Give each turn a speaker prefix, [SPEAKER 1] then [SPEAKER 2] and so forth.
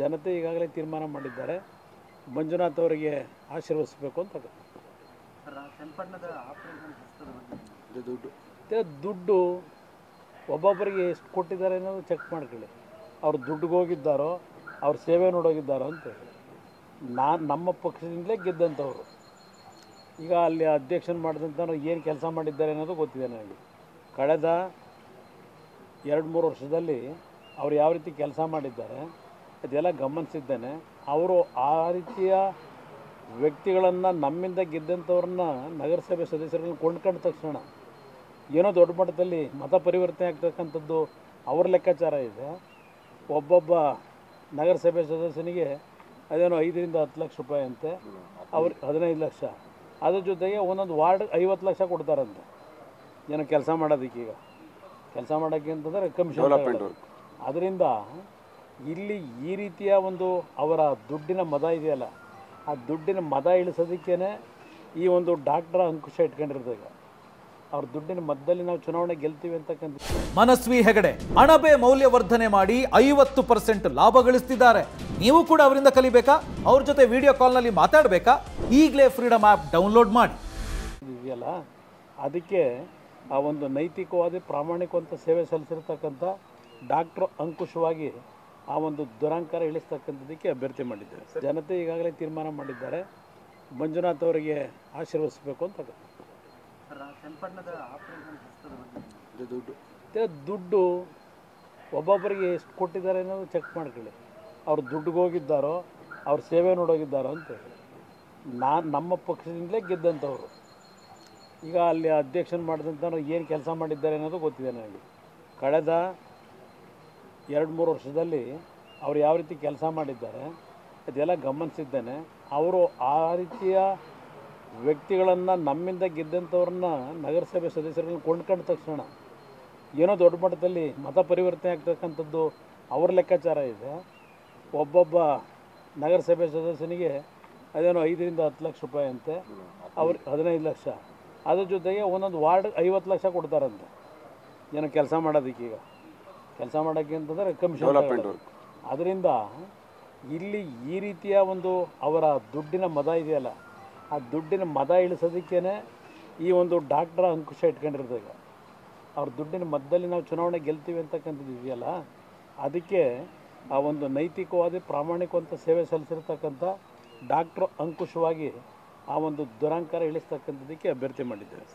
[SPEAKER 1] ಜನತೆ ಈಗಾಗಲೇ ತೀರ್ಮಾನ ಮಾಡಿದ್ದಾರೆ. ಮಂಜುನಾಥ್ ಅವರಿಗೆ ಆಶೀರ್ವದಿಸಬೇಕು ಅಂತ. ದುಡ್ಡು ಒಬ್ಬೊಬ್ಬರಿಗೆ ಎಷ್ಟು ಕೊಟ್ಟಿದ್ದಾರೆ ಅನ್ನೋದು ಚೆಕ್ ಮಾಡ್ಕೊಳ್ಳಿ. ಅವ್ರು ದುಡ್ಡಿಗೆ ಹೋಗಿದ್ದಾರೋ ಅವ್ರ ಸೇವೆ ನೋಡೋಗಿದ್ದಾರೋ ಅಂತೇಳಿ. ನಮ್ಮ ಪಕ್ಷದಿಂದಲೇ ಗೆದ್ದಂಥವ್ರು. ಈಗ ಅಲ್ಲಿ ಅಧ್ಯಕ್ಷನ ಮಾಡಿದಂಥವ್ರು ಏನು ಕೆಲಸ ಮಾಡಿದ್ದಾರೆ ಅನ್ನೋದು ಗೊತ್ತಿದೆ ನನಗೆ. ಕಳೆದ 2-3 ವರ್ಷದಲ್ಲಿ ಅವ್ರು ಯಾವ ರೀತಿ ಕೆಲಸ ಮಾಡಿದ್ದಾರೆ ಅದೆಲ್ಲ ಗಮನಿಸಿದ್ದೇನೆ. ಅವರು ಆ ರೀತಿಯ ವ್ಯಕ್ತಿಗಳನ್ನು ನಮ್ಮಿಂದ ಗೆದ್ದಂಥವ್ರನ್ನ ನಗರಸಭೆ ಸದಸ್ಯರನ್ನು ಕೊಂಡ್ಕೊಂಡ ತಕ್ಷಣ ಏನೋ ದೊಡ್ಡ ಮಟ್ಟದಲ್ಲಿ ಮತ ಪರಿವರ್ತನೆ ಆಗ್ತಕ್ಕಂಥದ್ದು ಅವ್ರ ಲೆಕ್ಕಾಚಾರ ಇದೆ. ಒಬ್ಬೊಬ್ಬ ನಗರಸಭೆ ಸದಸ್ಯನಿಗೆ ಅದೇನೋ 5ರಿಂದ 10 ಲಕ್ಷ ರೂಪಾಯಿ ಅಂತೆ, ಅವ್ರಿಗೆ 15 ಲಕ್ಷ. ಅದ್ರ ಜೊತೆಗೆ ಒಂದೊಂದು ವಾರ್ಡ್ 50 ಲಕ್ಷ ಕೊಡ್ತಾರಂತೆ ಏನೋ ಕೆಲಸ ಮಾಡೋದಕ್ಕೆ. ಈಗ ಕೆಲಸ ಮಾಡೋಕ್ಕೆ ಅಂತಂದರೆ ಕಮಿಷನ್. ಅದರಿಂದ ಇಲ್ಲಿ ಈ ರೀತಿಯ ಒಂದು ಅವರ ದುಡ್ಡಿನ ಮದ ಇದೆಯಲ್ಲ, ಆ ದುಡ್ಡಿನ ಮದ ಇಳಿಸೋದಕ್ಕೇ ಈ ಒಂದು ಡಾಕ್ಟರ್ ಅಂಕುಶ ಇಟ್ಕೊಂಡಿರೋದು. ಅವ್ರ ದುಡ್ಡಿನ ಮಧ್ಯದಲ್ಲಿ ನಾವು ಚುನಾವಣೆ ಗೆಲ್ತೀವಿ ಅಂತಕ್ಕಂಥ.
[SPEAKER 2] ಮನಸ್ವಿ ಹೆಗಡೆ ಅಣಬೆ ಮೌಲ್ಯವರ್ಧನೆ ಮಾಡಿ 50% ಲಾಭ ಗಳಿಸ್ತಿದ್ದಾರೆ. ನೀವು ಕೂಡ ಅವರಿಂದ ಕಲಿಬೇಕಾ? ಅವ್ರ ಜೊತೆ ವಿಡಿಯೋ ಕಾಲ್ನಲ್ಲಿ ಮಾತಾಡಬೇಕಾ? ಈಗಲೇ ಫ್ರೀಡಮ್ ಆ್ಯಪ್ ಡೌನ್ಲೋಡ್ ಮಾಡಿ.
[SPEAKER 1] ಇದೆಯಲ್ಲ, ಅದಕ್ಕೆ ಆ ಒಂದು ನೈತಿಕವಾದ ಪ್ರಾಮಾಣಿಕವಂತ ಸೇವೆ ಸಲ್ಲಿಸಿರ್ತಕ್ಕಂಥ ಡಾಕ್ಟರ್ ಅಂಕುಶವಾಗಿ ಆ ಒಂದು ದುರಂಕಾರ ಇಳಿಸ್ತಕ್ಕಂಥದ್ದಕ್ಕೆ ಅಭ್ಯರ್ಥಿ ಮಾಡಿದ್ದಾರೆ. ಜನತೆ ಈಗಾಗಲೇ ತೀರ್ಮಾನ ಮಾಡಿದ್ದಾರೆ. ಮಂಜುನಾಥ್ ಅವರಿಗೆ ಆಶೀರ್ವದಿಸಬೇಕು ಅಂತ. ದುಡ್ಡು ಒಬ್ಬೊಬ್ಬರಿಗೆ ಎಷ್ಟು ಕೊಟ್ಟಿದ್ದಾರೆ ಅನ್ನೋದು ಚೆಕ್ ಮಾಡ್ಕೊಳ್ಳಿ. ಅವ್ರು ದುಡ್ಡಿಗೆ ಹೋಗಿದ್ದಾರೋ ಅವ್ರ ಸೇವೆ ನೋಡೋಗಿದ್ದಾರೋ ಅಂತೇಳಿ. ನಮ್ಮ ಪಕ್ಷದಿಂದಲೇ ಗೆದ್ದಂಥವ್ರು. ಈಗ ಅಲ್ಲಿ ಅಧ್ಯಕ್ಷನ ಮಾಡಿದಂಥವ್ರು ಏನು ಕೆಲಸ ಮಾಡಿದ್ದಾರೆ ಅನ್ನೋದು ಗೊತ್ತಿದೆ ನನಗೆ. ಕಳೆದ 2-3 ವರ್ಷದಲ್ಲಿ ಅವ್ರು ಯಾವ ರೀತಿ ಕೆಲಸ ಮಾಡಿದ್ದಾರೆ ಅದೆಲ್ಲ ಗಮನಿಸಿದ್ದೇನೆ. ಅವರು ಆ ರೀತಿಯ ವ್ಯಕ್ತಿಗಳನ್ನು ನಮ್ಮಿಂದ ಗೆದ್ದಂಥವ್ರನ್ನ ನಗರಸಭೆ ಸದಸ್ಯರನ್ನು ಕೊಂಡ್ಕೊಂಡ ತಕ್ಷಣ ಏನೋ ದೊಡ್ಡ ಮಟ್ಟದಲ್ಲಿ ಮತ ಪರಿವರ್ತನೆ ಆಗ್ತಕ್ಕಂಥದ್ದು ಅವ್ರ ಲೆಕ್ಕಾಚಾರ ಇದೆ. ಒಬ್ಬೊಬ್ಬ ನಗರಸಭೆ ಸದಸ್ಯನಿಗೆ ಅದೇನೋ 5ರಿಂದ 10 ಲಕ್ಷ ರೂಪಾಯಿ ಅಂತೆ, ಅವ್ರಿಗೆ 15 ಲಕ್ಷ. ಅದ್ರ ಜೊತೆಗೆ ಒಂದೊಂದು ವಾರ್ಡ್ 50 ಲಕ್ಷ ಕೊಡ್ತಾರಂತೆ ಏನೋ ಕೆಲಸ ಮಾಡೋದಕ್ಕೆ. ಈಗ ಕೆಲಸ ಮಾಡೋಕ್ಕೆ ಅಂತಂದರೆ ಕಮಿಷನ್. ಅದರಿಂದ ಇಲ್ಲಿ ಈ ರೀತಿಯ ಒಂದು ಅವರ ದುಡ್ಡಿನ ಮದ ಇದೆಯಲ್ಲ, ಆ ದುಡ್ಡಿನ ಮದ ಇಳಿಸೋದಕ್ಕೇ ಈ ಒಂದು ಡಾಕ್ಟರ್ ಅಂಕುಶ ಇಟ್ಕೊಂಡಿರೋದು. ಈಗ ಅವ್ರ ದುಡ್ಡಿನ ಮಧ್ಯದಲ್ಲಿ ನಾವು ಚುನಾವಣೆ ಗೆಲ್ತೀವಿ ಅಂತಕ್ಕಂಥದ್ದು ಇದೆಯಲ್ಲ, ಅದಕ್ಕೆ ಆ ಒಂದು ನೈತಿಕವಾದ ಪ್ರಾಮಾಣಿಕವಂತ ಸೇವೆ ಸಲ್ಲಿಸಿರ್ತಕ್ಕಂಥ ಡಾಕ್ಟರ್ ಅಂಕುಶವಾಗಿ ಆ ಒಂದು ದುರಂಕಾರ ಇಳಿಸ್ತಕ್ಕಂಥದ್ದಕ್ಕೆ ಅಭ್ಯರ್ಥಿ ಮಾಡಿದ್ದಾರೆ.